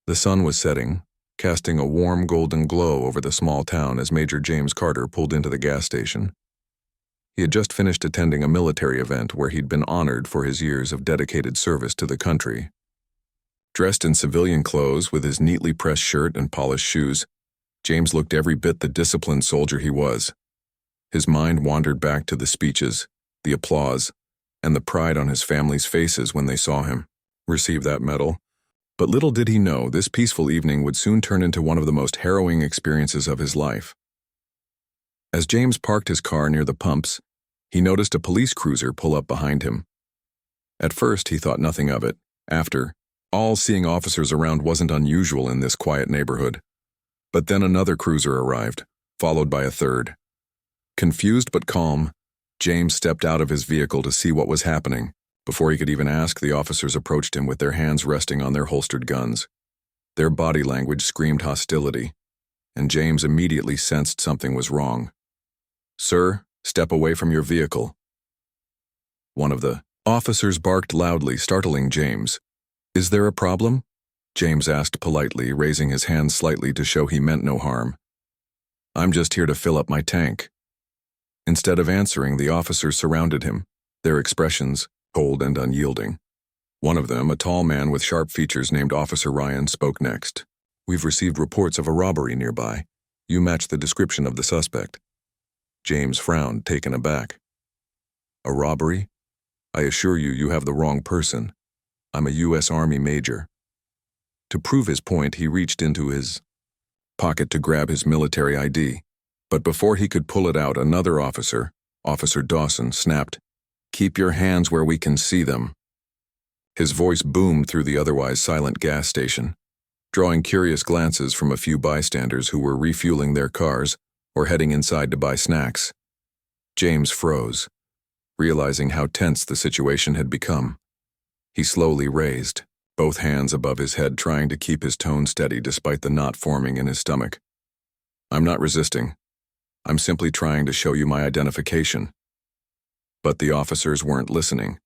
The sun was setting, casting a warm golden glow over the small town as Major James Carter pulled into the gas station. He had just finished attending a military event where he'd been honored for his years of dedicated service to the country. Dressed in civilian clothes with his neatly pressed shirt and polished shoes, James looked every bit the disciplined soldier he was. His mind wandered back to the speeches, the applause, and the pride on his family's faces when they saw him receive that medal. But little did he know this peaceful evening would soon turn into one of the most harrowing experiences of his life. As James parked his car near the pumps, he noticed a police cruiser pull up behind him. At first, he thought nothing of it. After, all-seeing officers around wasn't unusual in this quiet neighborhood. But then another cruiser arrived, followed by a third. Confused but calm, James stepped out of his vehicle to see what was happening. Before he could even ask, the officers approached him with their hands resting on their holstered guns. Their body language screamed hostility, and James immediately sensed something was wrong. "Sir, step away from your vehicle." One of the officers barked loudly, startling James. "Is there a problem?" James asked politely, raising his hand slightly to show he meant no harm. "I'm just here to fill up my tank." Instead of answering, the officers surrounded him, their expressions cold and unyielding. One of them, a tall man with sharp features named Officer Ryan, spoke next. "We've received reports of a robbery nearby. You match the description of the suspect." James frowned, taken aback. "A robbery? I assure you, you have the wrong person. I'm a U.S. Army major." To prove his point, he reached into his pocket to grab his military ID. But before he could pull it out, another officer, Officer Dawson, snapped, "Keep your hands where we can see them." His voice boomed through the otherwise silent gas station, drawing curious glances from a few bystanders who were refueling their cars or heading inside to buy snacks. James froze, realizing how tense the situation had become. He slowly raised, both hands above his head, trying to keep his tone steady despite the knot forming in his stomach. "I'm not resisting. I'm simply trying to show you my identification." But the officers weren't listening.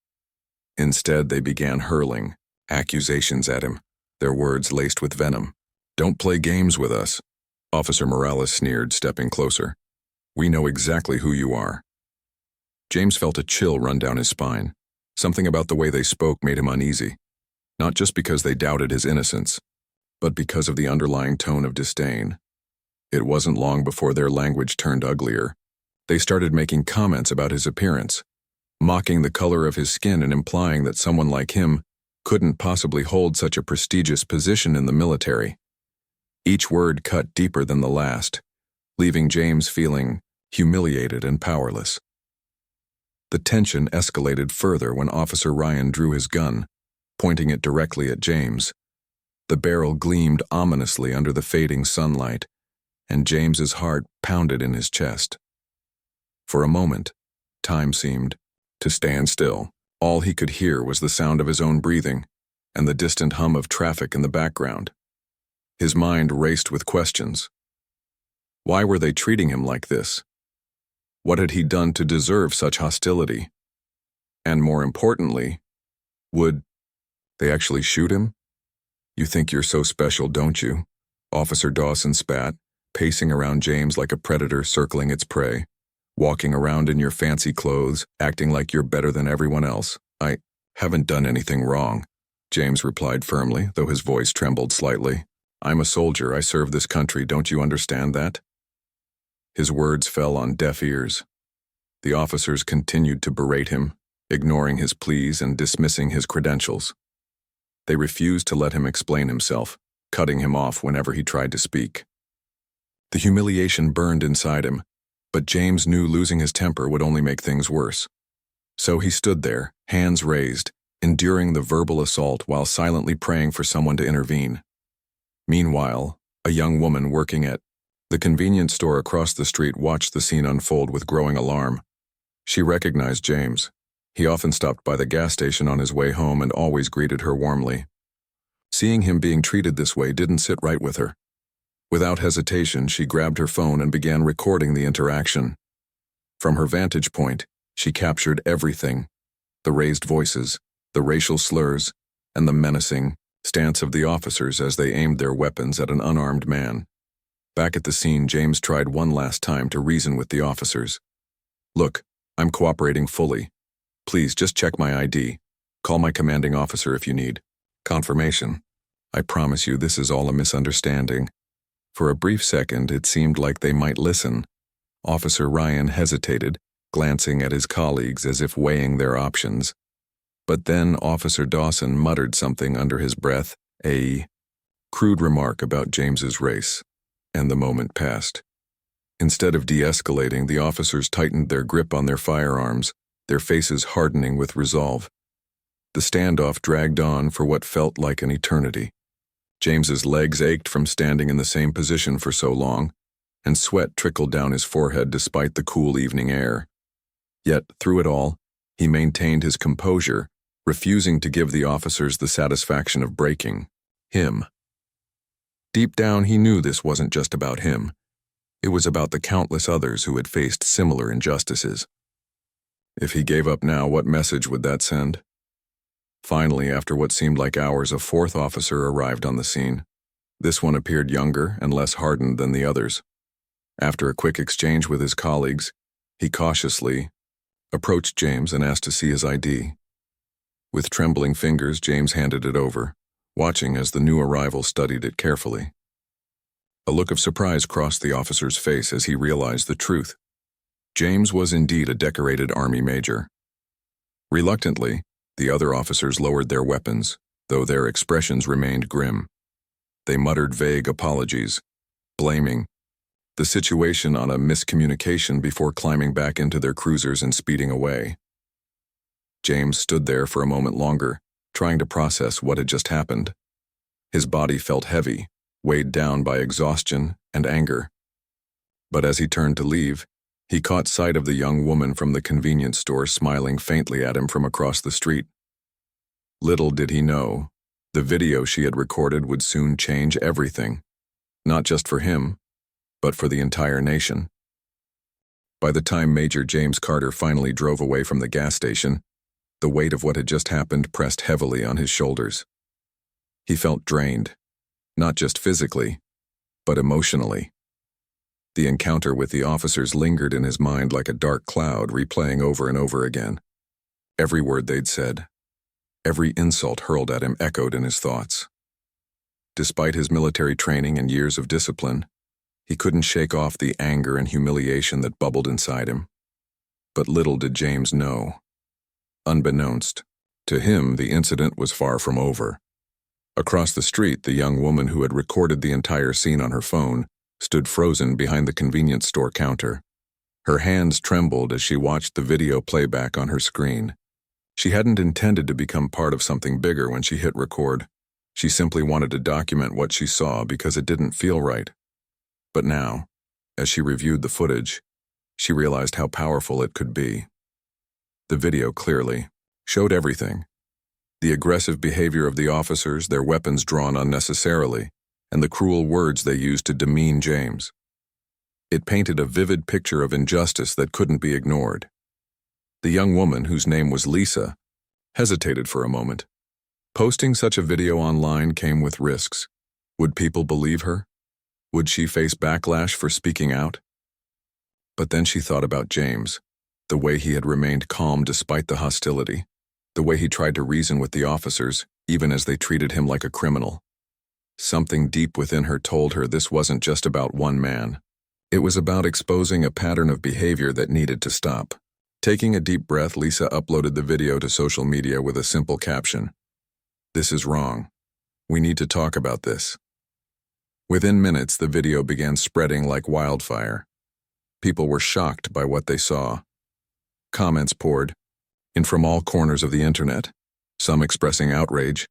Instead, they began hurling accusations at him, their words laced with venom. "Don't play games with us," Officer Morales sneered, stepping closer. "We know exactly who you are." James felt a chill run down his spine. Something about the way they spoke made him uneasy, not just because they doubted his innocence, but because of the underlying tone of disdain. It wasn't long before their language turned uglier. They started making comments about his appearance, mocking the color of his skin and implying that someone like him couldn't possibly hold such a prestigious position in the military. Each word cut deeper than the last, leaving James feeling humiliated and powerless. The tension escalated further when Officer Ryan drew his gun, pointing it directly at James. The barrel gleamed ominously under the fading sunlight, and James's heart pounded in his chest. For a moment, time seemed to stand still. All he could hear was the sound of his own breathing and the distant hum of traffic in the background. His mind raced with questions. Why were they treating him like this? What had he done to deserve such hostility? And more importantly, would they actually shoot him? "You think you're so special, don't you?" Officer Dawson spat, pacing around James like a predator circling its prey. "Walking around in your fancy clothes, acting like you're better than everyone else. I haven't done anything wrong," James replied firmly, though his voice trembled slightly. "I'm a soldier. I serve this country. Don't you understand that?" His words fell on deaf ears. The officers continued to berate him, ignoring his pleas and dismissing his credentials. They refused to let him explain himself, cutting him off whenever he tried to speak. The humiliation burned inside him, but James knew losing his temper would only make things worse. So he stood there, hands raised, enduring the verbal assault while silently praying for someone to intervene. Meanwhile, a young woman working at the convenience store across the street watched the scene unfold with growing alarm. She recognized James. He often stopped by the gas station on his way home and always greeted her warmly. Seeing him being treated this way didn't sit right with her. Without hesitation, she grabbed her phone and began recording the interaction. From her vantage point, she captured everything: the raised voices, the racial slurs, and the menacing, stance of the officers as they aimed their weapons at an unarmed man. Back at the scene, James tried one last time to reason with the officers. "Look, I'm cooperating fully. Please just check my ID. Call my commanding officer if you need confirmation. I promise you this is all a misunderstanding." For a brief second, it seemed like they might listen. Officer Ryan hesitated, glancing at his colleagues as if weighing their options. But then Officer Dawson muttered something under his breath, a crude remark about James's race, and the moment passed. Instead of de-escalating, the officers tightened their grip on their firearms, their faces hardening with resolve. The standoff dragged on for what felt like an eternity. James's legs ached from standing in the same position for so long, and sweat trickled down his forehead despite the cool evening air. Yet, through it all, he maintained his composure, refusing to give the officers the satisfaction of breaking him. Deep down, he knew this wasn't just about him. It was about the countless others who had faced similar injustices. If he gave up now, what message would that send? Finally, after what seemed like hours, a fourth officer arrived on the scene. This one appeared younger and less hardened than the others. After a quick exchange with his colleagues, he cautiously approached James and asked to see his ID. With trembling fingers, James handed it over, watching as the new arrival studied it carefully. A look of surprise crossed the officer's face as he realized the truth. James was indeed a decorated Army major. Reluctantly, the other officers lowered their weapons, though their expressions remained grim. They muttered vague apologies, blaming the situation on a miscommunication before climbing back into their cruisers and speeding away. James stood there for a moment longer, trying to process what had just happened. His body felt heavy, weighed down by exhaustion and anger. But as he turned to leave, he caught sight of the young woman from the convenience store smiling faintly at him from across the street. Little did he know, the video she had recorded would soon change everything, not just for him, but for the entire nation. By the time Major James Carter finally drove away from the gas station, the weight of what had just happened pressed heavily on his shoulders. He felt drained, not just physically, but emotionally. The encounter with the officers lingered in his mind like a dark cloud, replaying over and over again. Every word they'd said, every insult hurled at him echoed in his thoughts. Despite his military training and years of discipline, he couldn't shake off the anger and humiliation that bubbled inside him. But little did James know. Unbeknownst to him, the incident was far from over. Across the street, the young woman who had recorded the entire scene on her phone stood frozen behind the convenience store counter. Her hands trembled as she watched the video playback on her screen. She hadn't intended to become part of something bigger when she hit record. She simply wanted to document what she saw because it didn't feel right. But now, as she reviewed the footage, she realized how powerful it could be. The video clearly showed everything. The aggressive behavior of the officers, their weapons drawn unnecessarily, and the cruel words they used to demean James. It painted a vivid picture of injustice that couldn't be ignored. The young woman, whose name was Lisa, hesitated for a moment. Posting such a video online came with risks. Would people believe her? Would she face backlash for speaking out? But then she thought about James, the way he had remained calm despite the hostility, the way he tried to reason with the officers, even as they treated him like a criminal. Something deep within her told her this wasn't just about one man. It was about exposing a pattern of behavior that needed to stop. Taking a deep breath, Lisa uploaded the video to social media with a simple caption: "This is wrong. We need to talk about this." Within minutes, the video began spreading like wildfire. People were shocked by what they saw. Comments poured in from all corners of the internet, some expressing outrage,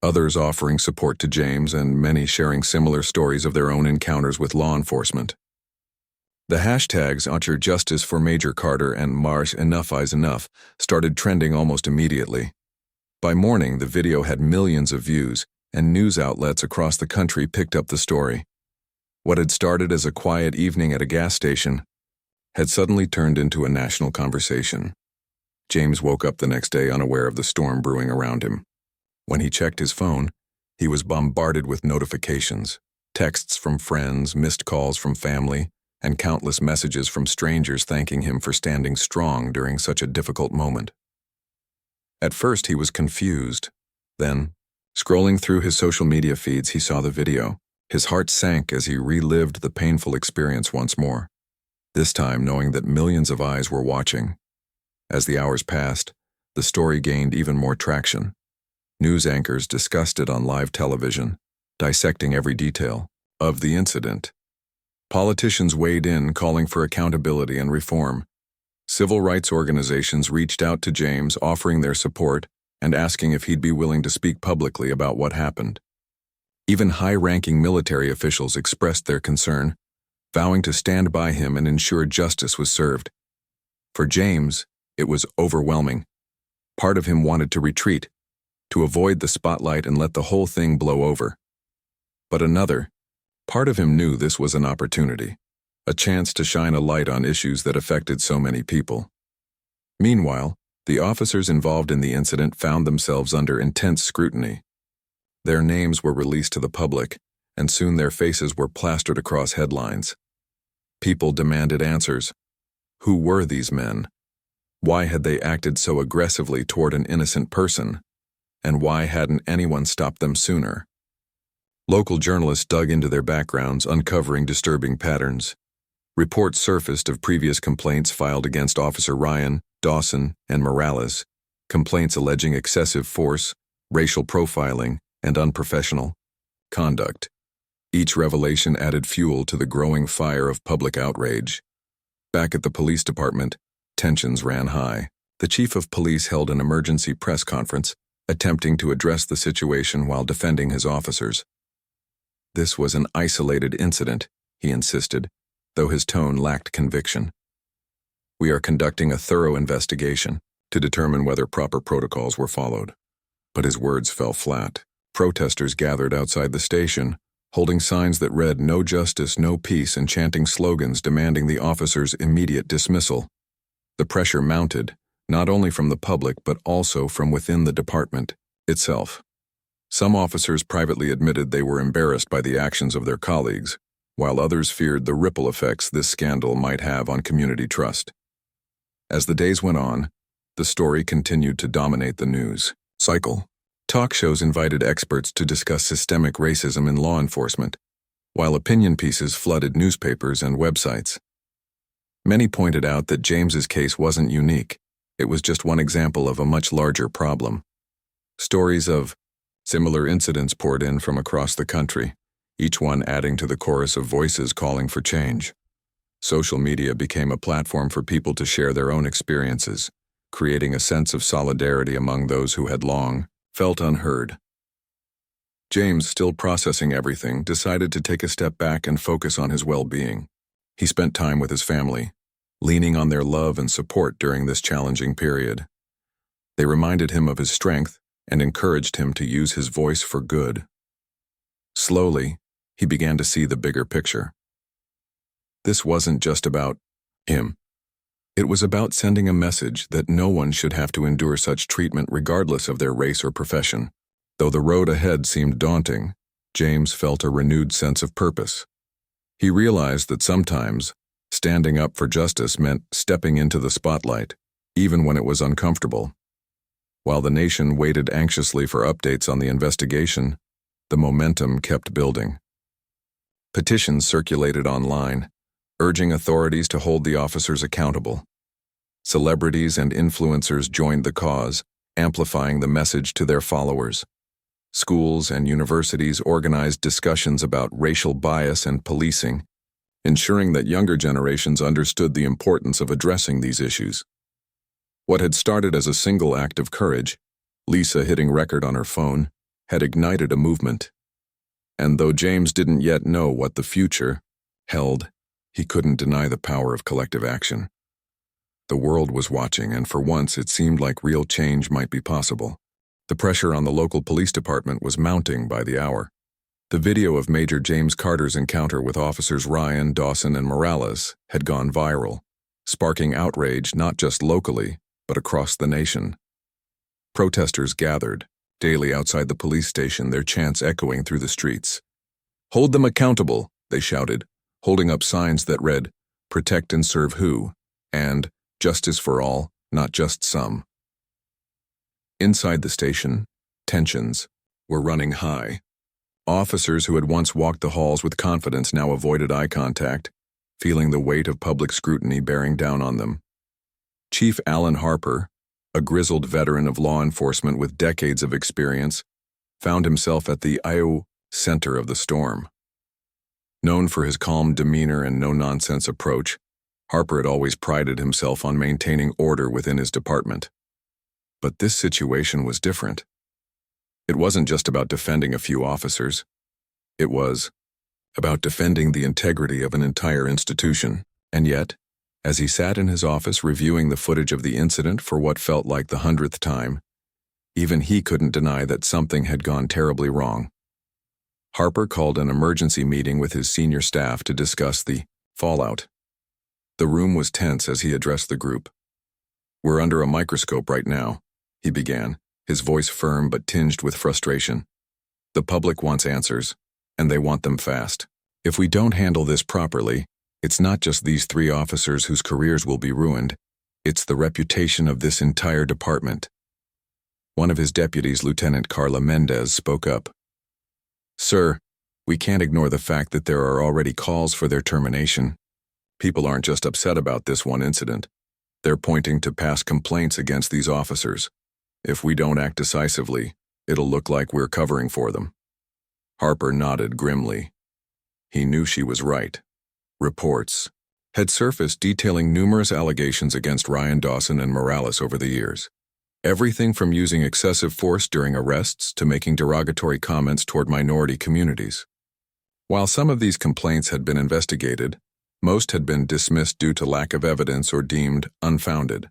others offering support to James, and many sharing similar stories of their own encounters with law enforcement. The hashtags #Justice for Major Carter and March Enough is Enough started trending almost immediately. By morning, the video had millions of views, and news outlets across the country picked up the story. What had started as a quiet evening at a gas station had suddenly turned into a national conversation. James woke up the next day unaware of the storm brewing around him. When he checked his phone, He was bombarded with notifications, texts from friends, missed calls from family, and countless messages from strangers thanking him for standing strong during such a difficult moment. At first, he was confused. Then, scrolling through his social media feeds, he saw the video. His heart sank as he relived the painful experience once more, this time knowing that millions of eyes were watching. As the hours passed, the story gained even more traction. News anchors discussed it on live television, dissecting every detail of the incident. Politicians weighed in, calling for accountability and reform. Civil rights organizations reached out to James, offering their support and asking if he'd be willing to speak publicly about what happened. Even high-ranking military officials expressed their concern, vowing to stand by him and ensure justice was served. For James, it was overwhelming. Part of him wanted to retreat, to avoid the spotlight and let the whole thing blow over. But another, part of him knew this was an opportunity, a chance to shine a light on issues that affected so many people. Meanwhile, the officers involved in the incident found themselves under intense scrutiny. Their names were released to the public, and soon their faces were plastered across headlines. People demanded answers. Who were these men? Why had they acted so aggressively toward an innocent person? And why hadn't anyone stopped them sooner? Local journalists dug into their backgrounds, uncovering disturbing patterns. Reports surfaced of previous complaints filed against Officer Ryan, Dawson, and Morales, complaints alleging excessive force, racial profiling, and unprofessional conduct. Each revelation added fuel to the growing fire of public outrage. Back at the police department, tensions ran high. The chief of police held an emergency press conference, attempting to address the situation while defending his officers. This was an isolated incident, he insisted, though his tone lacked conviction. We are conducting a thorough investigation to determine whether proper protocols were followed. But his words fell flat. Protesters gathered outside the station, holding signs that read "No justice, no peace," and chanting slogans demanding the officer's immediate dismissal. The pressure mounted, not only from the public but also from within the department itself. Some officers privately admitted they were embarrassed by the actions of their colleagues, while others feared the ripple effects this scandal might have on community trust. As the days went on, the story continued to dominate the news cycle. Talk shows invited experts to discuss systemic racism in law enforcement, while opinion pieces flooded newspapers and websites. Many pointed out that James's case wasn't unique. It was just one example of a much larger problem. Stories of similar incidents poured in from across the country, each one adding to the chorus of voices calling for change. Social media became a platform for people to share their own experiences, creating a sense of solidarity among those who had long felt unheard. James, still processing everything, decided to take a step back and focus on his well-being. He spent time with his family, leaning on their love and support during this challenging period. They reminded him of his strength and encouraged him to use his voice for good. Slowly, he began to see the bigger picture. This wasn't just about him. It was about sending a message that no one should have to endure such treatment regardless of their race or profession. Though the road ahead seemed daunting, James felt a renewed sense of purpose. He realized that sometimes standing up for justice meant stepping into the spotlight, even when it was uncomfortable. While the nation waited anxiously for updates on the investigation, the momentum kept building. Petitions circulated online, urging authorities to hold the officers accountable. Celebrities and influencers joined the cause, amplifying the message to their followers. Schools and universities organized discussions about racial bias and policing, ensuring that younger generations understood the importance of addressing these issues. What had started as a single act of courage, Lisa hitting record on her phone, had ignited a movement. And though James didn't yet know what the future held, he couldn't deny the power of collective action. The world was watching, and for once it seemed like real change might be possible. The pressure on the local police department was mounting by the hour. The video of Major James Carter's encounter with officers Ryan, Dawson, and Morales had gone viral, sparking outrage not just locally, but across the nation. Protesters gathered, daily outside the police station, their chants echoing through the streets. "Hold them accountable," they shouted, holding up signs that read, "Protect and serve who?" and "Justice for all, not just some." Inside the station, tensions were running high. Officers who had once walked the halls with confidence now avoided eye contact, feeling the weight of public scrutiny bearing down on them. Chief Alan Harper, a grizzled veteran of law enforcement with decades of experience, found himself at the center of the storm. Known for his calm demeanor and no-nonsense approach, Harper had always prided himself on maintaining order within his department. But this situation was different. It wasn't just about defending a few officers. It was about defending the integrity of an entire institution. And yet, as he sat in his office reviewing the footage of the incident for what felt like the 100th time, even he couldn't deny that something had gone terribly wrong. Harper called an emergency meeting with his senior staff to discuss the fallout. The room was tense as he addressed the group. "We're under a microscope right now," he began, his voice firm but tinged with frustration. "The public wants answers, and they want them fast. If we don't handle this properly, it's not just these 3 officers whose careers will be ruined, it's the reputation of this entire department." One of his deputies, Lieutenant Carla Mendez, spoke up. "Sir, we can't ignore the fact that there are already calls for their termination. People aren't just upset about this one incident. They're pointing to past complaints against these officers. If we don't act decisively, it'll look like we're covering for them." Harper nodded grimly. He knew she was right. Reports had surfaced detailing numerous allegations against Ryan Dawson and Morales over the years. Everything from using excessive force during arrests to making derogatory comments toward minority communities. While some of these complaints had been investigated, most had been dismissed due to lack of evidence or deemed unfounded.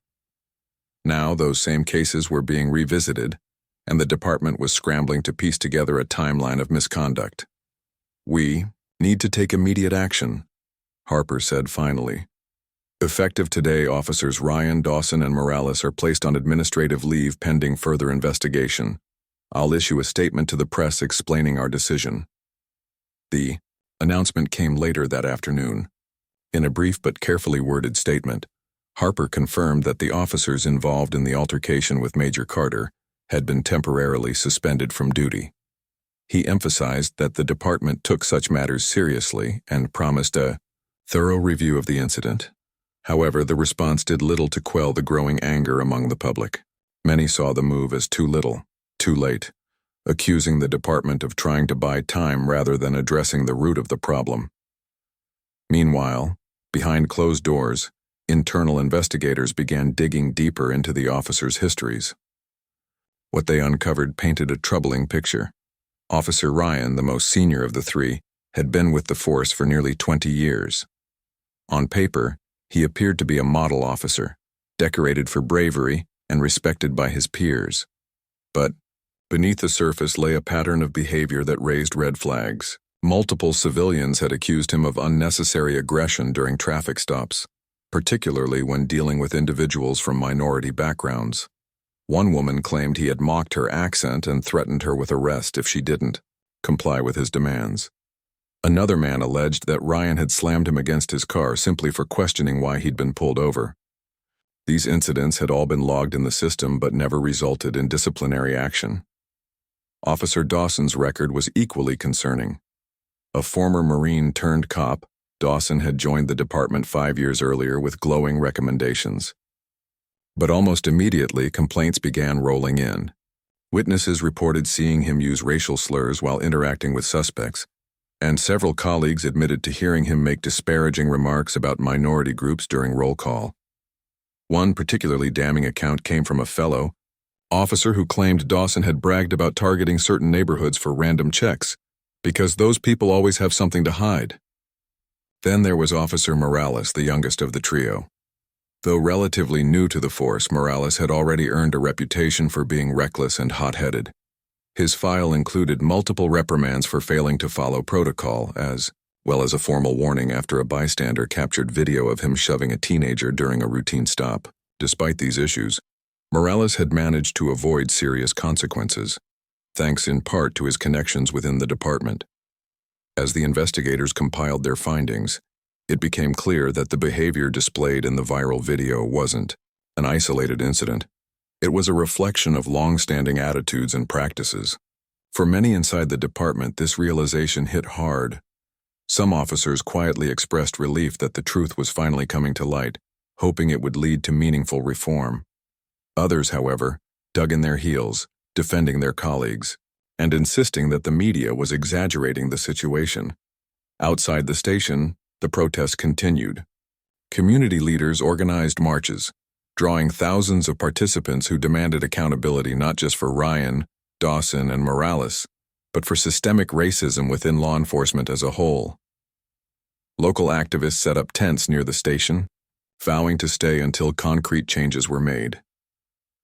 Now those same cases were being revisited, and the department was scrambling to piece together a timeline of misconduct. "We need to take immediate action," Harper said finally. "Effective today, officers Ryan, Dawson, and Morales are placed on administrative leave pending further investigation. I'll issue a statement to the press explaining our decision." The announcement came later that afternoon. In a brief but carefully worded statement, Harper confirmed that the officers involved in the altercation with Major Carter had been temporarily suspended from duty. He emphasized that the department took such matters seriously and promised a thorough review of the incident. However, the response did little to quell the growing anger among the public. Many saw the move as too little, too late, accusing the department of trying to buy time rather than addressing the root of the problem. Meanwhile, behind closed doors, internal investigators began digging deeper into the officers' histories. What they uncovered painted a troubling picture. Officer Ryan, the most senior of the 3, had been with the force for nearly 20 years. On paper, he appeared to be a model officer, decorated for bravery and respected by his peers. But beneath the surface lay a pattern of behavior that raised red flags. Multiple civilians had accused him of unnecessary aggression during traffic stops, particularly when dealing with individuals from minority backgrounds. One woman claimed he had mocked her accent and threatened her with arrest if she didn't comply with his demands. Another man alleged that Ryan had slammed him against his car simply for questioning why he'd been pulled over. These incidents had all been logged in the system but never resulted in disciplinary action. Officer Dawson's record was equally concerning. A former Marine turned cop, Dawson had joined the department 5 years earlier with glowing recommendations. But almost immediately, complaints began rolling in. Witnesses reported seeing him use racial slurs while interacting with suspects, and several colleagues admitted to hearing him make disparaging remarks about minority groups during roll call. One particularly damning account came from a fellow officer who claimed Dawson had bragged about targeting certain neighborhoods for random checks, because those people always have something to hide. Then there was Officer Morales, the youngest of the trio. Though relatively new to the force, Morales had already earned a reputation for being reckless and hot-headed. His file included multiple reprimands for failing to follow protocol, as well as a formal warning after a bystander captured video of him shoving a teenager during a routine stop. Despite these issues, Morales had managed to avoid serious consequences. thanks in part to his connections within the department. As the investigators compiled their findings, it became clear that the behavior displayed in the viral video wasn't an isolated incident. It was a reflection of long-standing attitudes and practices. For many inside the department, this realization hit hard. Some officers quietly expressed relief that the truth was finally coming to light, hoping it would lead to meaningful reform. Others, however, dug in their heels, defending their colleagues, and insisting that the media was exaggerating the situation. Outside the station, the protests continued. Community leaders organized marches, drawing thousands of participants who demanded accountability not just for Ryan, Dawson, and Morales, but for systemic racism within law enforcement as a whole. Local activists set up tents near the station, vowing to stay until concrete changes were made.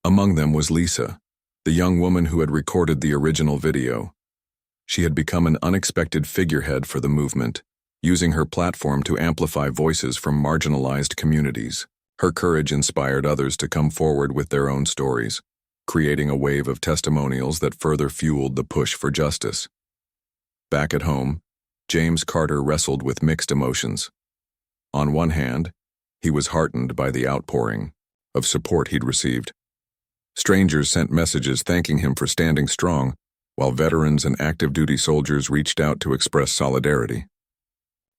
Among them was Lisa, the young woman who had recorded the original video. She had become an unexpected figurehead for the movement, using her platform to amplify voices from marginalized communities. Her courage inspired others to come forward with their own stories, creating a wave of testimonials that further fueled the push for justice. Back at home, James Carter wrestled with mixed emotions. On one hand, he was heartened by the outpouring of support he'd received. Strangers sent messages thanking him for standing strong, while veterans and active-duty soldiers reached out to express solidarity.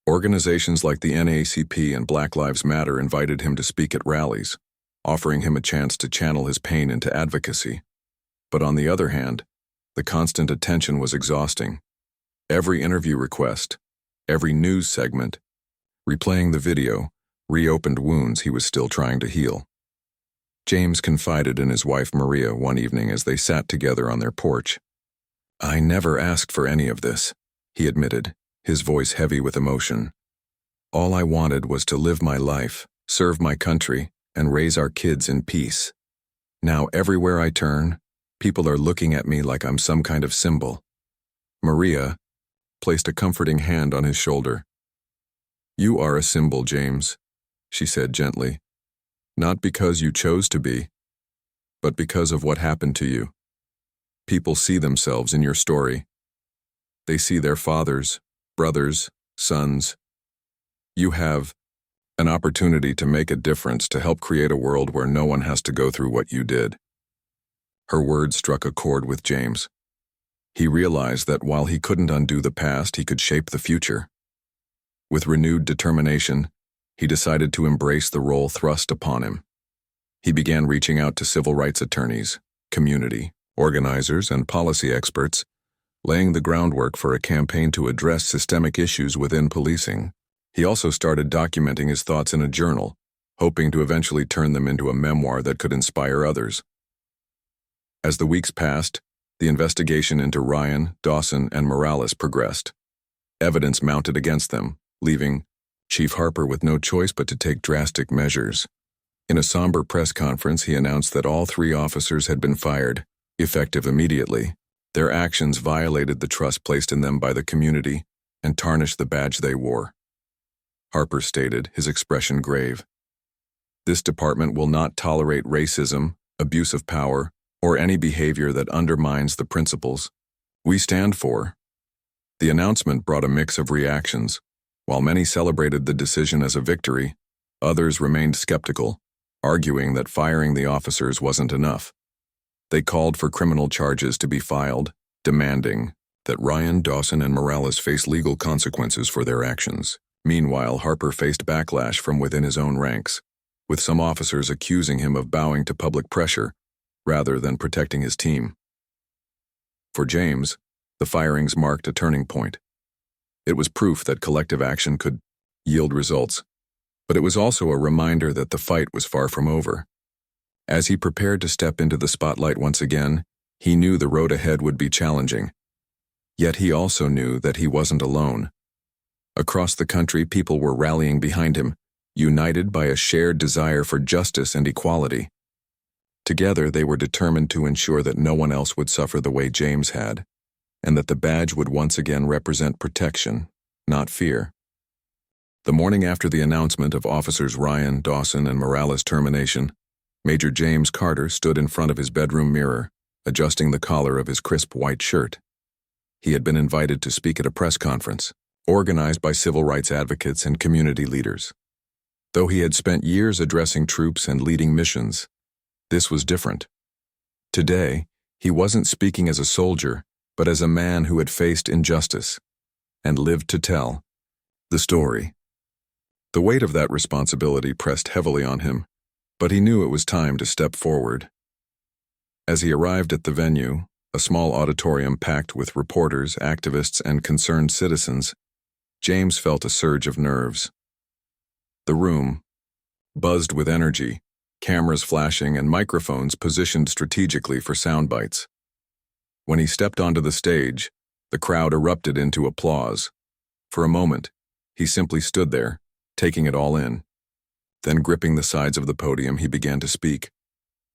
Organizations like the NAACP and Black Lives Matter invited him to speak at rallies, offering him a chance to channel his pain into advocacy. But on the other hand, the constant attention was exhausting. Every interview request, every news segment, replaying the video, reopened wounds he was still trying to heal. James confided in his wife Maria one evening as they sat together on their porch. "I never asked for any of this," he admitted, his voice heavy with emotion. "All I wanted was to live my life, serve my country, and raise our kids in peace. Now everywhere I turn, people are looking at me like I'm some kind of symbol." Maria placed a comforting hand on his shoulder. "You are a symbol, James," she said gently. "Not because you chose to be, but because of what happened to you. People see themselves in your story. They see their fathers, brothers, sons. You have an opportunity to make a difference, to help create a world where no one has to go through what you did." Her words struck a chord with James. He realized that while he couldn't undo the past, he could shape the future. With renewed determination, he decided to embrace the role thrust upon him. He began reaching out to civil rights attorneys, community organizers, and policy experts, laying the groundwork for a campaign to address systemic issues within policing. He also started documenting his thoughts in a journal, hoping to eventually turn them into a memoir that could inspire others. As the weeks passed, the investigation into Ryan, Dawson, and Morales progressed. Evidence mounted against them, leaving Chief Harper with no choice but to take drastic measures. In a somber press conference, he announced that all 3 officers had been fired, effective immediately. Their actions violated the trust placed in them by the community and tarnished the badge they wore. Harper stated, his expression grave. "This department will not tolerate racism, abuse of power, or any behavior that undermines the principles we stand for." The announcement brought a mix of reactions. While many celebrated the decision as a victory, others remained skeptical, arguing that firing the officers wasn't enough. They called for criminal charges to be filed, demanding that Ryan, Dawson, and Morales face legal consequences for their actions. Meanwhile, Harper faced backlash from within his own ranks, with some officers accusing him of bowing to public pressure rather than protecting his team. For James, the firings marked a turning point. It was proof that collective action could yield results, but it was also a reminder that the fight was far from over. As he prepared to step into the spotlight once again, he knew the road ahead would be challenging. Yet he also knew that he wasn't alone. Across the country, people were rallying behind him, united by a shared desire for justice and equality. Together, they were determined to ensure that no one else would suffer the way James had, and that the badge would once again represent protection, not fear. The morning after the announcement of Officers Ryan, Dawson, and Morales' termination, Major James Carter stood in front of his bedroom mirror, adjusting the collar of his crisp white shirt. He had been invited to speak at a press conference, organized by civil rights advocates and community leaders. Though he had spent years addressing troops and leading missions, this was different. Today, he wasn't speaking as a soldier, but as a man who had faced injustice and lived to tell the story. The weight of that responsibility pressed heavily on him, but he knew it was time to step forward. As he arrived at the venue, a small auditorium packed with reporters, activists, and concerned citizens, James felt a surge of nerves. The room buzzed with energy, cameras flashing and microphones positioned strategically for sound bites. When he stepped onto the stage, the crowd erupted into applause. For a moment, he simply stood there, taking it all in. Then, gripping the sides of the podium, he began to speak.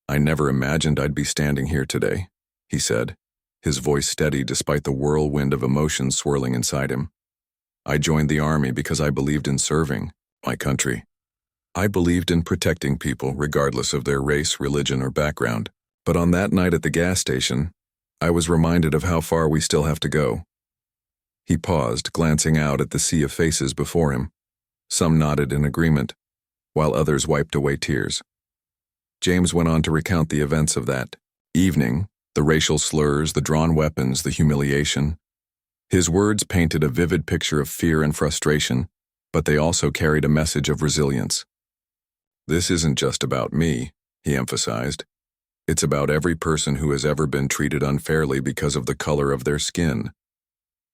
"I never imagined I'd be standing here today," he said, his voice steady despite the whirlwind of emotions swirling inside him. "I joined the army because I believed in serving my country. I believed in protecting people regardless of their race, religion, or background. But on that night at the gas station, I was reminded of how far we still have to go." He paused, glancing out at the sea of faces before him. Some nodded in agreement, while others wiped away tears. James went on to recount the events of that evening, the racial slurs, the drawn weapons, the humiliation. His words painted a vivid picture of fear and frustration, but they also carried a message of resilience. "This isn't just about me," he emphasized. "It's about every person who has ever been treated unfairly because of the color of their skin.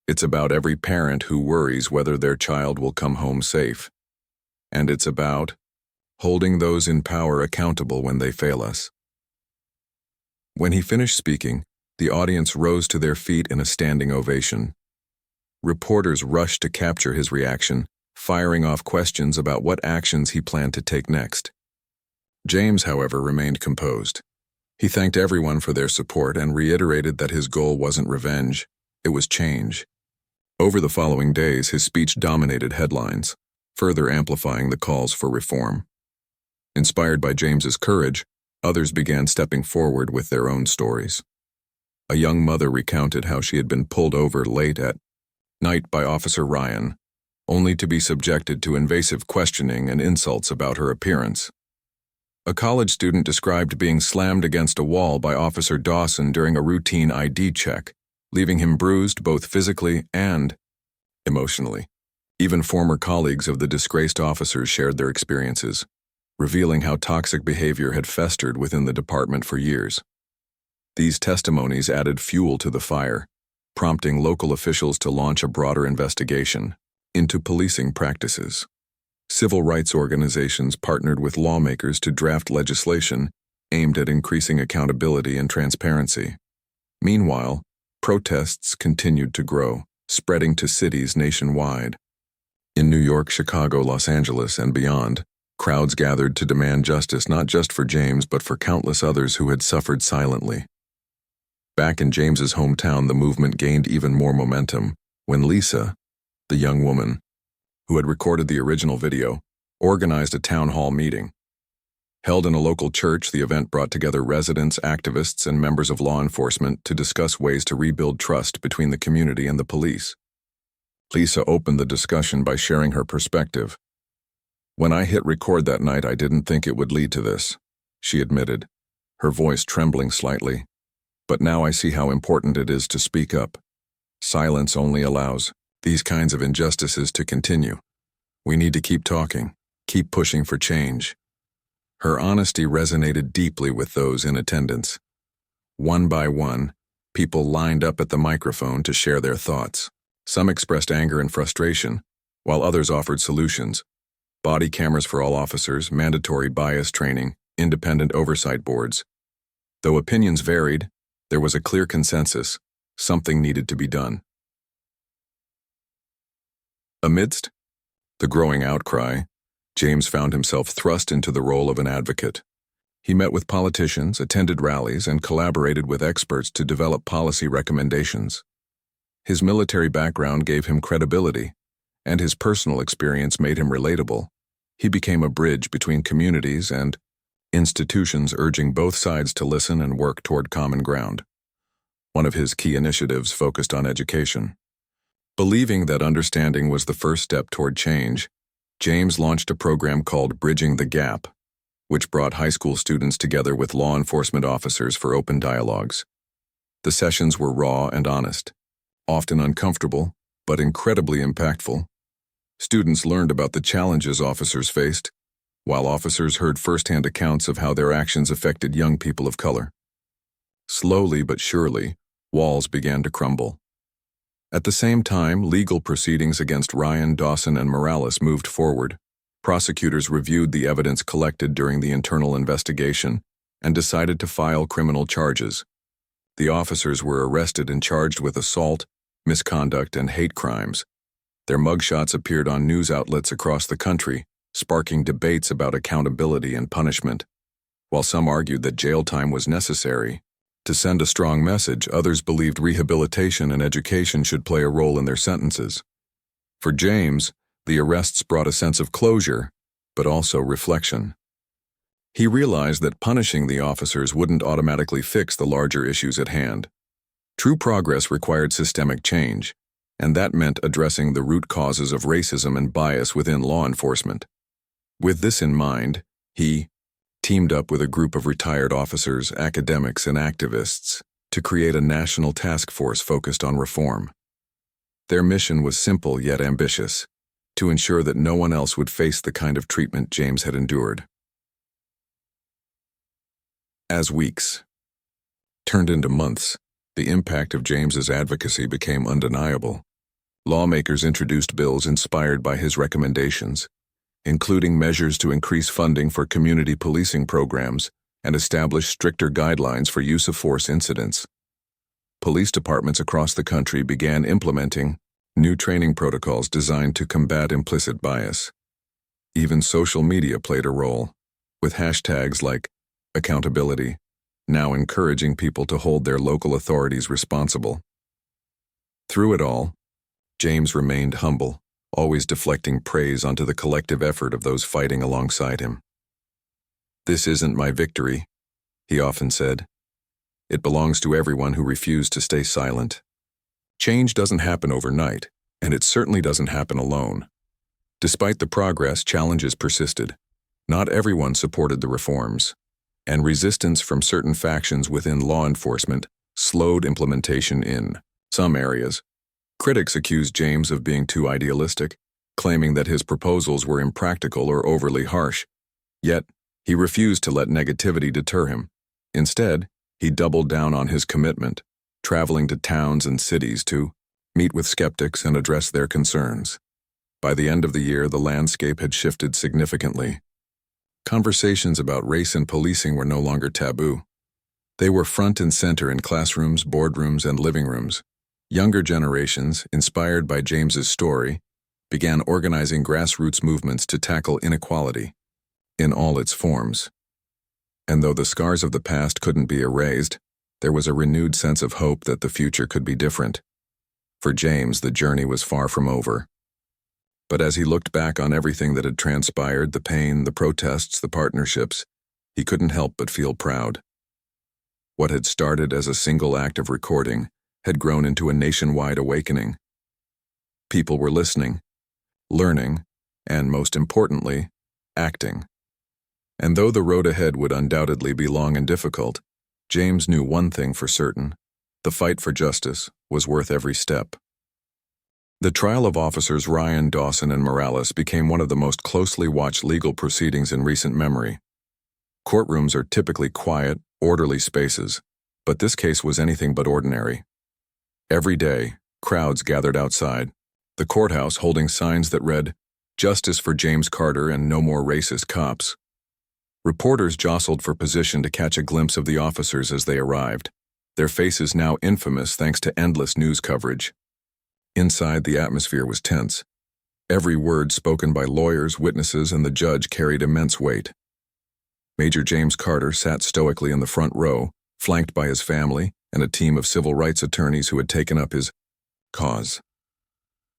It's about every parent who worries whether their child will come home safe. And it's about holding those in power accountable when they fail us." When he finished speaking, the audience rose to their feet in a standing ovation. Reporters rushed to capture his reaction, firing off questions about what actions he planned to take next. James, however, remained composed. He thanked everyone for their support and reiterated that his goal wasn't revenge, it was change. Over the following days, his speech dominated headlines, further amplifying the calls for reform. Inspired by James's courage, others began stepping forward with their own stories. A young mother recounted how she had been pulled over late at night by Officer Ryan, only to be subjected to invasive questioning and insults about her appearance. A college student described being slammed against a wall by Officer Dawson during a routine ID check, leaving him bruised both physically and emotionally. Even former colleagues of the disgraced officers shared their experiences, revealing how toxic behavior had festered within the department for years. These testimonies added fuel to the fire, prompting local officials to launch a broader investigation into policing practices. Civil rights organizations partnered with lawmakers to draft legislation aimed at increasing accountability and transparency. Meanwhile, protests continued to grow, spreading to cities nationwide. In New York, Chicago, Los Angeles, and beyond, crowds gathered to demand justice not just for James but for countless others who had suffered silently. Back in James's hometown, the movement gained even more momentum when Lisa, the young woman who had recorded the original video, organized a town hall meeting. Held in a local church, the event brought together residents, activists, and members of law enforcement to discuss ways to rebuild trust between the community and the police. Lisa opened the discussion by sharing her perspective. "When I hit record that night, I didn't think it would lead to this," she admitted, her voice trembling slightly. "But now I see how important it is to speak up. Silence only allows these kinds of injustices to continue. We need to keep talking, keep pushing for change." Her honesty resonated deeply with those in attendance. One by one, people lined up at the microphone to share their thoughts. Some expressed anger and frustration, while others offered solutions: body cameras for all officers, mandatory bias training, independent oversight boards. Though opinions varied, there was a clear consensus: something needed to be done. Amidst the growing outcry, James found himself thrust into the role of an advocate. He met with politicians, attended rallies, and collaborated with experts to develop policy recommendations. His military background gave him credibility, and his personal experience made him relatable. He became a bridge between communities and institutions urging both sides to listen and work toward common ground. One of his key initiatives focused on education. Believing that understanding was the first step toward change, James launched a program called Bridging the Gap, which brought high school students together with law enforcement officers for open dialogues. The sessions were raw and honest, often uncomfortable, but incredibly impactful. Students learned about the challenges officers faced, while officers heard firsthand accounts of how their actions affected young people of color. Slowly but surely, walls began to crumble. At the same time, legal proceedings against Ryan, Dawson, and Morales moved forward. Prosecutors reviewed the evidence collected during the internal investigation and decided to file criminal charges. The officers were arrested and charged with assault, misconduct, and hate crimes. Their mugshots appeared on news outlets across the country, sparking debates about accountability and punishment. While some argued that jail time was necessary to send a strong message, others believed rehabilitation and education should play a role in their sentences. For James, the arrests brought a sense of closure, but also reflection. He realized that punishing the officers wouldn't automatically fix the larger issues at hand. True progress required systemic change, and that meant addressing the root causes of racism and bias within law enforcement. With this in mind, he teamed up with a group of retired officers, academics, and activists to create a national task force focused on reform. Their mission was simple yet ambitious: to ensure that no one else would face the kind of treatment James had endured. As weeks turned into months, the impact of James's advocacy became undeniable. Lawmakers introduced bills inspired by his recommendations, including measures to increase funding for community policing programs and establish stricter guidelines for use of force incidents. Police departments across the country began implementing new training protocols designed to combat implicit bias. Even social media played a role, with hashtags like accountability now encouraging people to hold their local authorities responsible. Through it all, James remained humble, always deflecting praise onto the collective effort of those fighting alongside him. "This isn't my victory," he often said. "It belongs to everyone who refused to stay silent." Change doesn't happen overnight, and it certainly doesn't happen alone. Despite the progress, challenges persisted. Not everyone supported the reforms, and resistance from certain factions within law enforcement slowed implementation in some areas. Critics accused James of being too idealistic, claiming that his proposals were impractical or overly harsh. Yet, he refused to let negativity deter him. Instead, he doubled down on his commitment, traveling to towns and cities to meet with skeptics and address their concerns. By the end of the year, the landscape had shifted significantly. Conversations about race and policing were no longer taboo. They were front and center in classrooms, boardrooms, and living rooms. Younger generations, inspired by James's story, began organizing grassroots movements to tackle inequality in all its forms. And though the scars of the past couldn't be erased, there was a renewed sense of hope that the future could be different. For James, the journey was far from over. But as he looked back on everything that had transpired, the pain, the protests, the partnerships, he couldn't help but feel proud. What had started as a single act of recording had grown into a nationwide awakening. People were listening, learning, and most importantly, acting. And though the road ahead would undoubtedly be long and difficult, James knew one thing for certain: the fight for justice was worth every step. The trial of officers Ryan, Dawson, and Morales became one of the most closely watched legal proceedings in recent memory. Courtrooms are typically quiet, orderly spaces, but this case was anything but ordinary. Every day, crowds gathered outside the courthouse holding signs that read, "Justice for James Carter and no more racist cops." Reporters jostled for position to catch a glimpse of the officers as they arrived, their faces now infamous thanks to endless news coverage. Inside, the atmosphere was tense. Every word spoken by lawyers, witnesses, and the judge carried immense weight. Major James Carter sat stoically in the front row, flanked by his family and a team of civil rights attorneys who had taken up his cause.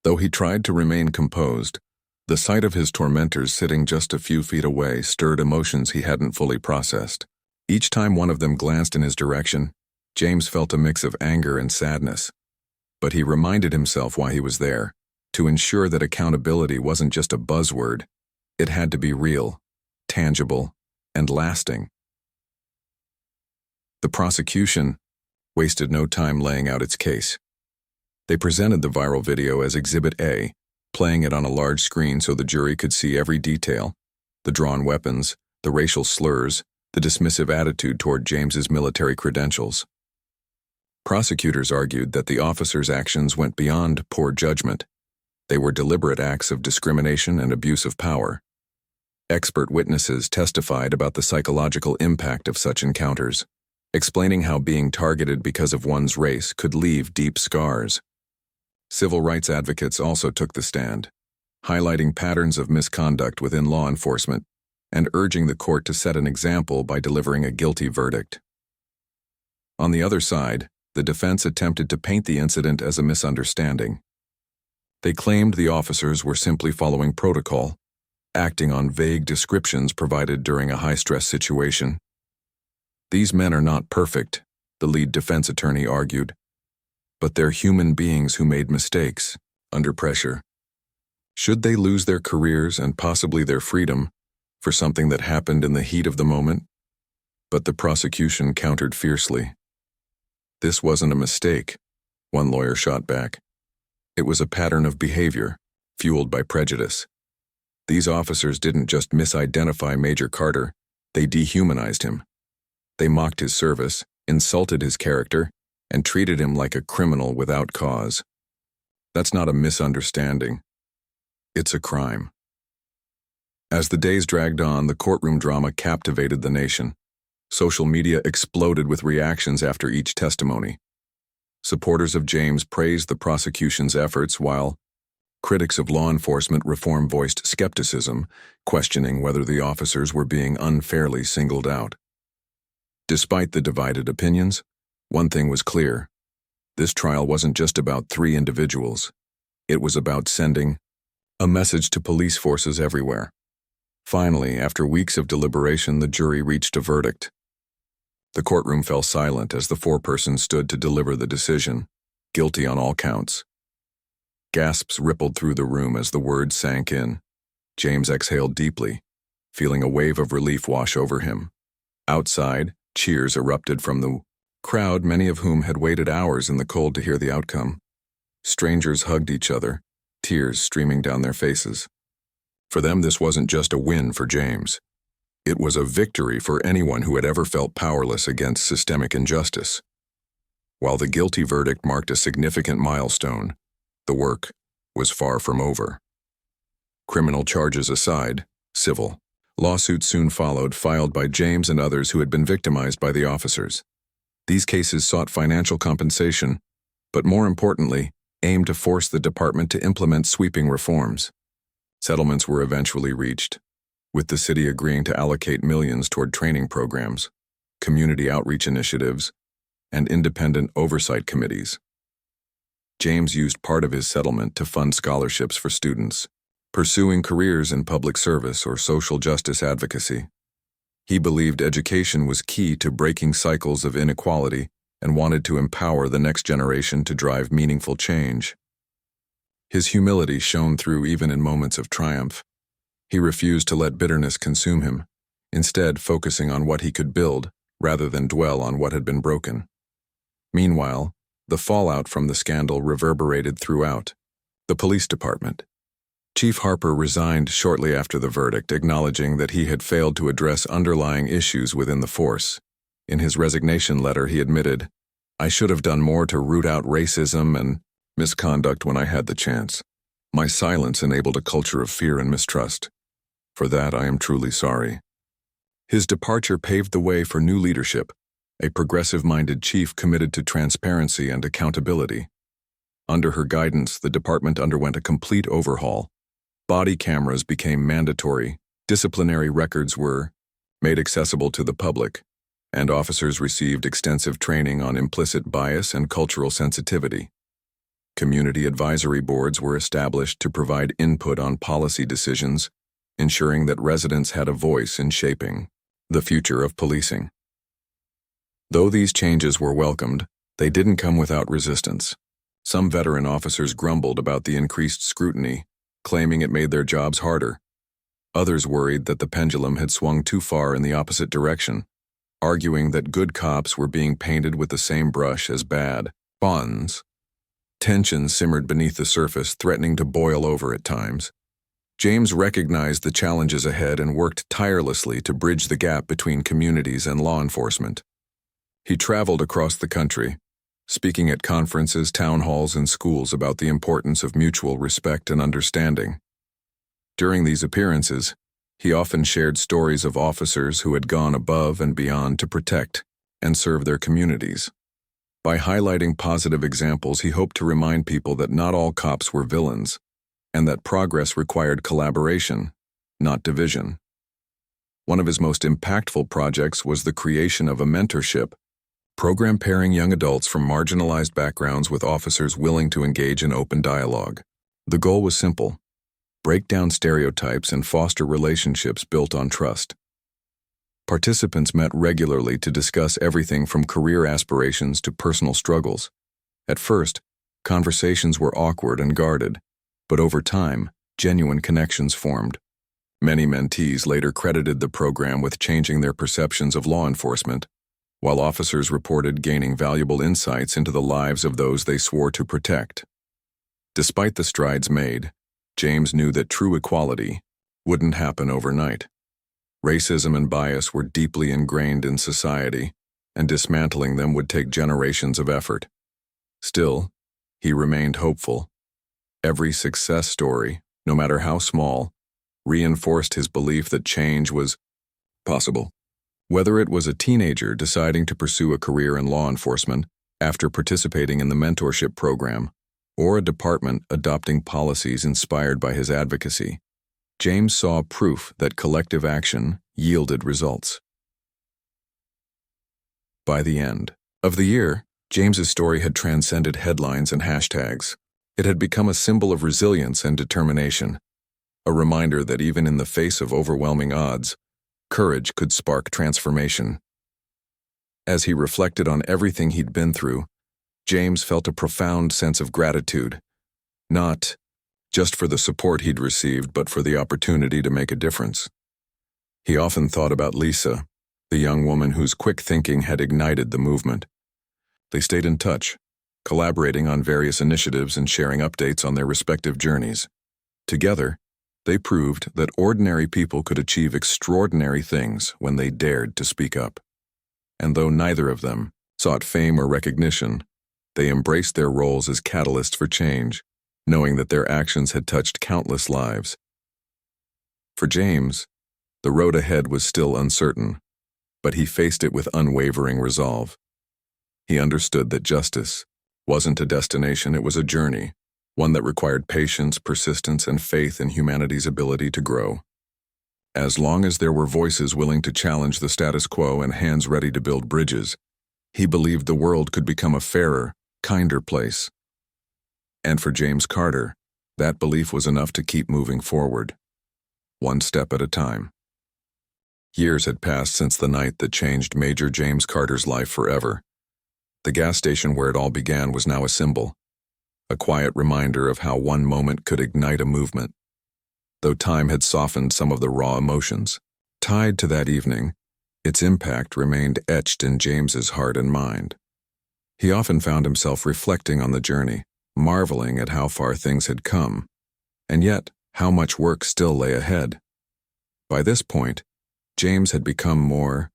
Though he tried to remain composed, The sight of his tormentors sitting just a few feet away stirred emotions he hadn't fully processed. Each time one of them glanced in his direction, James felt a mix of anger and sadness. But he reminded himself why he was there, to ensure that accountability wasn't just a buzzword. It had to be real, tangible, and lasting. The prosecution wasted no time laying out its case. They presented the viral video as Exhibit A, playing it on a large screen so the jury could see every detail: the drawn weapons, the racial slurs, the dismissive attitude toward James's military credentials. Prosecutors argued that the officers' actions went beyond poor judgment. They were deliberate acts of discrimination and abuse of power. Expert witnesses testified about the psychological impact of such encounters, explaining how being targeted because of one's race could leave deep scars. Civil rights advocates also took the stand, highlighting patterns of misconduct within law enforcement and urging the court to set an example by delivering a guilty verdict. On the other side, the defense attempted to paint the incident as a misunderstanding. They claimed the officers were simply following protocol, acting on vague descriptions provided during a high-stress situation. These men are not perfect, the lead defense attorney argued, but they're human beings who made mistakes, under pressure. Should they lose their careers and possibly their freedom for something that happened in the heat of the moment? But the prosecution countered fiercely. This wasn't a mistake, one lawyer shot back. It was a pattern of behavior, fueled by prejudice. These officers didn't just misidentify Major Carter, they dehumanized him. They mocked his service, insulted his character, and treated him like a criminal without cause. That's not a misunderstanding. It's a crime. As the days dragged on, the courtroom drama captivated the nation. Social media exploded with reactions after each testimony. Supporters of James praised the prosecution's efforts, while critics of law enforcement reform voiced skepticism, questioning whether the officers were being unfairly singled out. Despite the divided opinions, one thing was clear. This trial wasn't just about 3 individuals. It was about sending a message to police forces everywhere. Finally, after weeks of deliberation, the jury reached a verdict. The courtroom fell silent as the foreperson stood to deliver the decision, guilty on all counts. Gasps rippled through the room as the words sank in. James exhaled deeply, feeling a wave of relief wash over him. Outside, cheers erupted from the crowd, many of whom had waited hours in the cold to hear the outcome. Strangers hugged each other, tears streaming down their faces. For them, this wasn't just a win for James. It was a victory for anyone who had ever felt powerless against systemic injustice. While the guilty verdict marked a significant milestone, the work was far from over. Criminal charges aside, civil lawsuits soon followed, filed by James and others who had been victimized by the officers. These cases sought financial compensation, but more importantly, aimed to force the department to implement sweeping reforms. Settlements were eventually reached, with the city agreeing to allocate millions toward training programs, community outreach initiatives, and independent oversight committees. James used part of his settlement to fund scholarships for students, pursuing careers in public service or social justice advocacy. He believed education was key to breaking cycles of inequality and wanted to empower the next generation to drive meaningful change. His humility shone through even in moments of triumph. He refused to let bitterness consume him, instead focusing on what he could build rather than dwell on what had been broken. Meanwhile, the fallout from the scandal reverberated throughout the police department. Chief Harper resigned shortly after the verdict, acknowledging that he had failed to address underlying issues within the force. In his resignation letter, he admitted, "I should have done more to root out racism and misconduct when I had the chance. My silence enabled a culture of fear and mistrust. For that, I am truly sorry." His departure paved the way for new leadership, a progressive-minded chief committed to transparency and accountability. Under her guidance, the department underwent a complete overhaul. Body cameras became mandatory, disciplinary records were made accessible to the public, and officers received extensive training on implicit bias and cultural sensitivity. Community advisory boards were established to provide input on policy decisions, ensuring that residents had a voice in shaping the future of policing. Though these changes were welcomed, they didn't come without resistance. Some veteran officers grumbled about the increased scrutiny, claiming it made their jobs harder. Others worried that the pendulum had swung too far in the opposite direction, arguing that good cops were being painted with the same brush as bad ones. Tension simmered beneath the surface, threatening to boil over at times. James recognized the challenges ahead and worked tirelessly to bridge the gap between communities and law enforcement. He traveled across the country, speaking at conferences, town halls, and schools about the importance of mutual respect and understanding. During these appearances, he often shared stories of officers who had gone above and beyond to protect and serve their communities. By highlighting positive examples, he hoped to remind people that not all cops were villains, and that progress required collaboration, not division. One of his most impactful projects was the creation of a mentorship program pairing young adults from marginalized backgrounds with officers willing to engage in open dialogue. The goal was simple: break down stereotypes and foster relationships built on trust. Participants met regularly to discuss everything from career aspirations to personal struggles. At first, conversations were awkward and guarded, but over time, genuine connections formed. Many mentees later credited the program with changing their perceptions of law enforcement, while officers reported gaining valuable insights into the lives of those they swore to protect. Despite the strides made, James knew that true equality wouldn't happen overnight. Racism and bias were deeply ingrained in society, and dismantling them would take generations of effort. Still, he remained hopeful. Every success story, no matter how small, reinforced his belief that change was possible. Whether it was a teenager deciding to pursue a career in law enforcement after participating in the mentorship program, or a department adopting policies inspired by his advocacy, James saw proof that collective action yielded results. By the end of the year, James's story had transcended headlines and hashtags. It had become a symbol of resilience and determination, a reminder that even in the face of overwhelming odds, courage could spark transformation. As he reflected on everything he'd been through, James felt a profound sense of gratitude, not just for the support he'd received, but for the opportunity to make a difference. He often thought about Lisa, the young woman whose quick thinking had ignited the movement. They stayed in touch, collaborating on various initiatives and sharing updates on their respective journeys. Together, they proved that ordinary people could achieve extraordinary things when they dared to speak up. And though neither of them sought fame or recognition, they embraced their roles as catalysts for change, knowing that their actions had touched countless lives. For James, the road ahead was still uncertain, but he faced it with unwavering resolve. He understood that justice wasn't a destination, it was a journey, one that required patience, persistence, and faith in humanity's ability to grow. As long as there were voices willing to challenge the status quo and hands ready to build bridges, he believed the world could become a fairer, kinder place. And for James Carter, that belief was enough to keep moving forward, one step at a time. Years had passed since the night that changed Major James Carter's life forever. The gas station where it all began was now a symbol, a quiet reminder of how one moment could ignite a movement. Though time had softened some of the raw emotions tied to that evening, its impact remained etched in James's heart and mind. He often found himself reflecting on the journey, marveling at how far things had come, and yet how much work still lay ahead. By this point, James had become more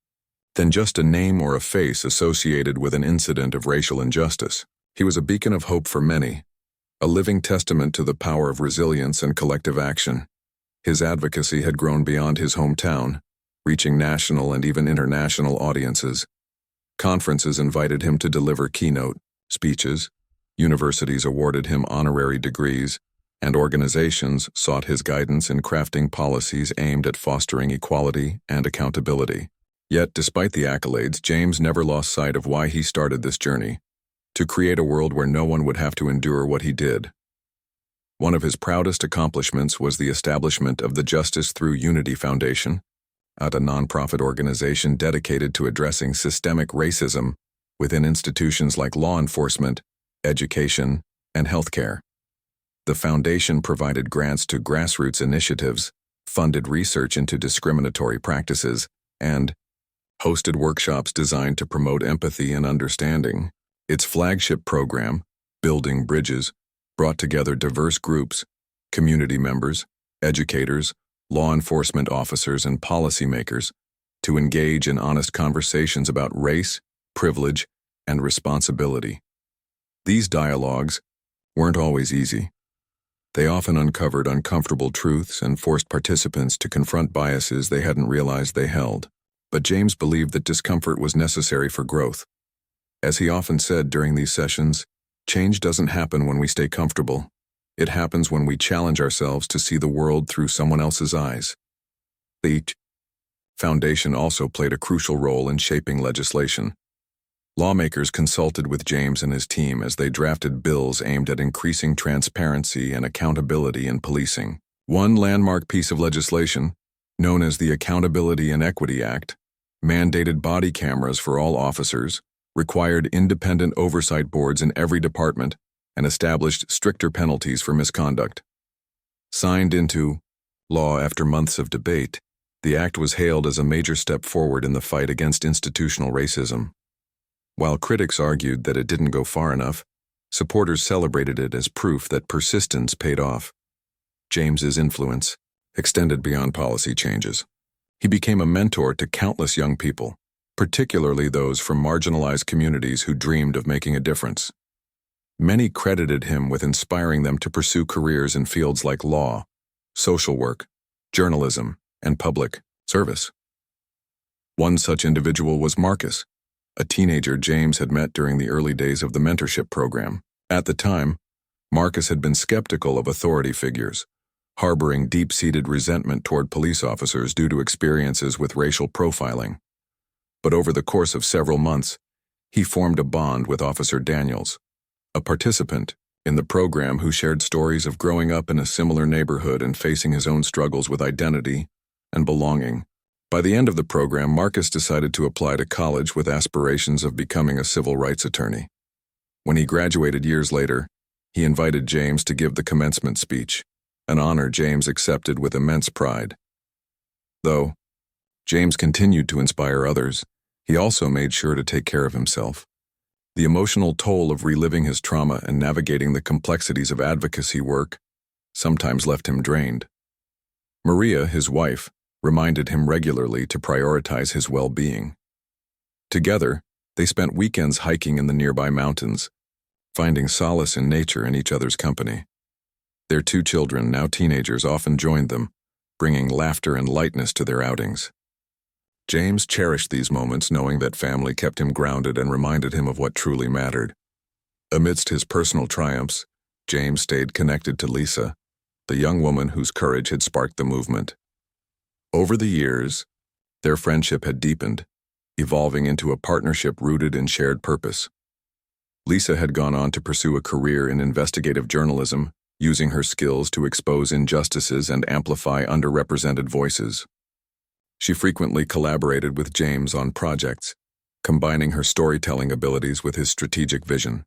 than just a name or a face associated with an incident of racial injustice. He was a beacon of hope for many, a living testament to the power of resilience and collective action. His advocacy had grown beyond his hometown, reaching national and even international audiences. Conferences invited him to deliver keynote speeches, universities awarded him honorary degrees, and organizations sought his guidance in crafting policies aimed at fostering equality and accountability. Yet, despite the accolades, James never lost sight of why he started this journey: to create a world where no one would have to endure what he did. One of his proudest accomplishments was the establishment of the Justice Through Unity Foundation, a nonprofit organization dedicated to addressing systemic racism within institutions like law enforcement, education, and healthcare. The foundation provided grants to grassroots initiatives, funded research into discriminatory practices, and hosted workshops designed to promote empathy and understanding. Its flagship program, Building Bridges, brought together diverse groups, community members, educators, law enforcement officers, and policymakers to engage in honest conversations about race, privilege, and responsibility. These dialogues weren't always easy. They often uncovered uncomfortable truths and forced participants to confront biases they hadn't realized they held. But James believed that discomfort was necessary for growth. As he often said during these sessions, change doesn't happen when we stay comfortable. It happens when we challenge ourselves to see the world through someone else's eyes. The foundation also played a crucial role in shaping legislation. Lawmakers consulted with James and his team as they drafted bills aimed at increasing transparency and accountability in policing. One landmark piece of legislation, known as the Accountability and Equity Act, mandated body cameras for all officers, required independent oversight boards in every department, and established stricter penalties for misconduct. Signed into law after months of debate, the act was hailed as a major step forward in the fight against institutional racism. While critics argued that it didn't go far enough, supporters celebrated it as proof that persistence paid off. James's influence extended beyond policy changes. He became a mentor to countless young people, particularly those from marginalized communities who dreamed of making a difference. Many credited him with inspiring them to pursue careers in fields like law, social work, journalism, and public service. One such individual was Marcus, a teenager James had met during the early days of the mentorship program. At the time, Marcus had been skeptical of authority figures, harboring deep-seated resentment toward police officers due to experiences with racial profiling. But over the course of several months, he formed a bond with Officer Daniels, a participant in the program who shared stories of growing up in a similar neighborhood and facing his own struggles with identity and belonging. By the end of the program, Marcus decided to apply to college with aspirations of becoming a civil rights attorney. When he graduated years later, he invited James to give the commencement speech, an honor James accepted with immense pride. Though James continued to inspire others, he also made sure to take care of himself. The emotional toll of reliving his trauma and navigating the complexities of advocacy work sometimes left him drained. Maria, his wife, reminded him regularly to prioritize his well-being. Together, they spent weekends hiking in the nearby mountains, finding solace in nature and each other's company. Their 2 children, now teenagers, often joined them, bringing laughter and lightness to their outings. James cherished these moments, knowing that family kept him grounded and reminded him of what truly mattered. Amidst his personal triumphs, James stayed connected to Lisa, the young woman whose courage had sparked the movement. Over the years, their friendship had deepened, evolving into a partnership rooted in shared purpose. Lisa had gone on to pursue a career in investigative journalism, using her skills to expose injustices and amplify underrepresented voices. She frequently collaborated with James on projects, combining her storytelling abilities with his strategic vision.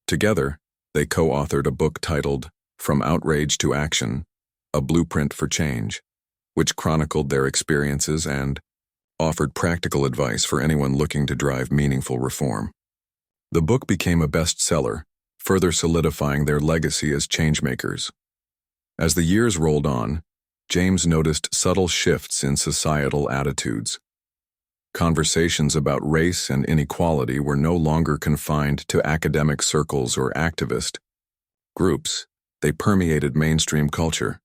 Together, they co-authored a book titled From Outrage to Action, A Blueprint for Change, which chronicled their experiences and offered practical advice for anyone looking to drive meaningful reform. The book became a bestseller, further solidifying their legacy as changemakers. As the years rolled on, James noticed subtle shifts in societal attitudes. Conversations about race and inequality were no longer confined to academic circles or activist groups. They permeated mainstream culture.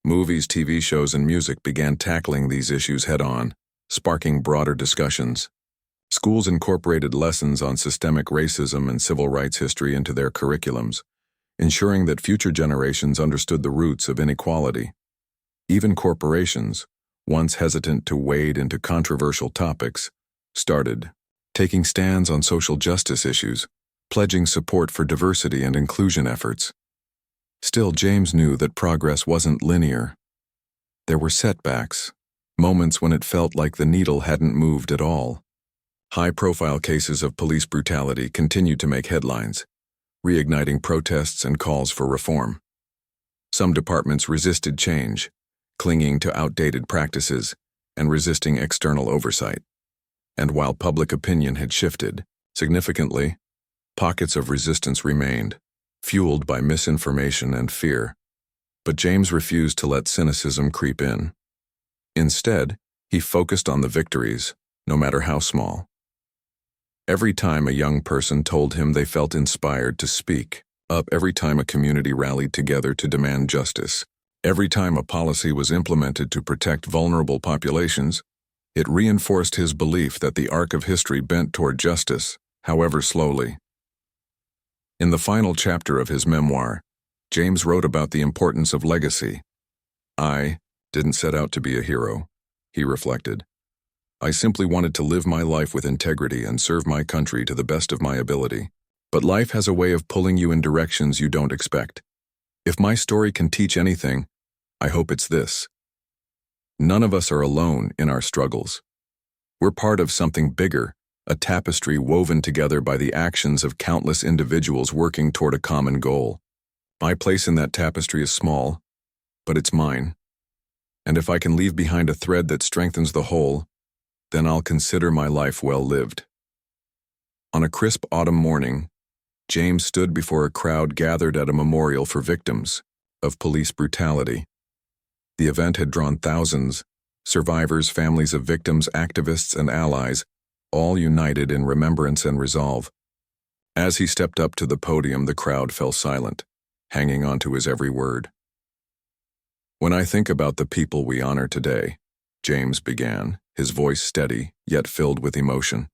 Movies, TV shows, and music began tackling these issues head-on, sparking broader discussions. Schools incorporated lessons on systemic racism and civil rights history into their curriculums, ensuring that future generations understood the roots of inequality. Even corporations, once hesitant to wade into controversial topics, started taking stands on social justice issues. pledging support for diversity and inclusion efforts. Still, James knew that progress wasn't linear. There were setbacks, moments when it felt like the needle hadn't moved at all. High-profile cases of police brutality continued to make headlines, reigniting protests and calls for reform. Some departments resisted change, clinging to outdated practices and resisting external oversight. And while public opinion had shifted significantly, pockets of resistance remained, fueled by misinformation and fear. But James refused to let cynicism creep in. Instead, he focused on the victories, no matter how small. Every time a young person told him they felt inspired to speak up, every time a community rallied together to demand justice, every time a policy was implemented to protect vulnerable populations, it reinforced his belief that the arc of history bent toward justice, however slowly. In the final chapter of his memoir, James wrote about the importance of legacy. "I didn't set out to be a hero," he reflected. "I simply wanted to live my life with integrity and serve my country to the best of my ability. But life has a way of pulling you in directions you don't expect. If my story can teach anything, I hope it's this. None of us are alone in our struggles. We're part of something bigger, a tapestry woven together by the actions of countless individuals working toward a common goal. My place in that tapestry is small, but it's mine. And if I can leave behind a thread that strengthens the whole, then I'll consider my life well lived." On a crisp autumn morning, James stood before a crowd gathered at a memorial for victims of police brutality. The event had drawn thousands, survivors, families of victims, activists, and allies, all united in remembrance and resolve. As he stepped up to the podium, the crowd fell silent, hanging on to his every word. "When I think about the people we honor today," James began, his voice steady, yet filled with emotion,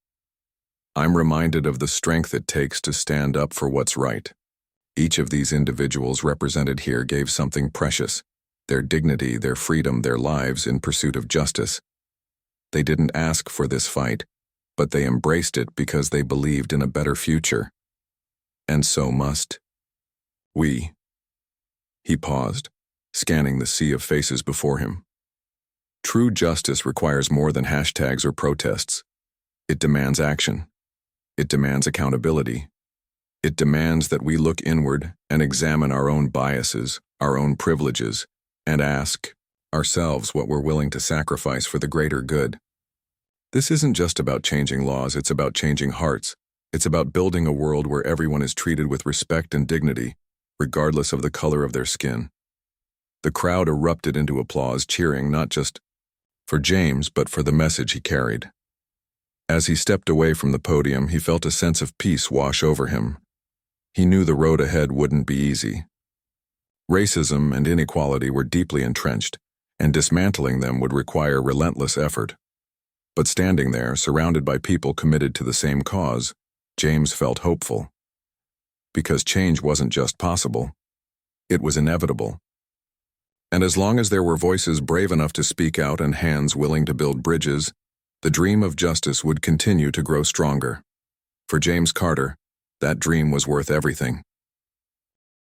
"I'm reminded of the strength it takes to stand up for what's right. Each of these individuals represented here gave something precious, their dignity, their freedom, their lives in pursuit of justice. They didn't ask for this fight, but they embraced it because they believed in a better future. And so must we." He paused, scanning the sea of faces before him. True justice requires more than hashtags or protests. It demands action. It demands accountability. It demands that we look inward and examine our own biases, our own privileges, and ask ourselves what we're willing to sacrifice for the greater good. This isn't just about changing laws, it's about changing hearts. It's about building a world where everyone is treated with respect and dignity, regardless of the color of their skin. The crowd erupted into applause, cheering not just for James, but for the message he carried. As he stepped away from the podium, he felt a sense of peace wash over him. He knew the road ahead wouldn't be easy. Racism and inequality were deeply entrenched, and dismantling them would require relentless effort. But standing there, surrounded by people committed to the same cause, James felt hopeful. Because change wasn't just possible, it was inevitable. And as long as there were voices brave enough to speak out and hands willing to build bridges, the dream of justice would continue to grow stronger. For James Carter, that dream was worth everything.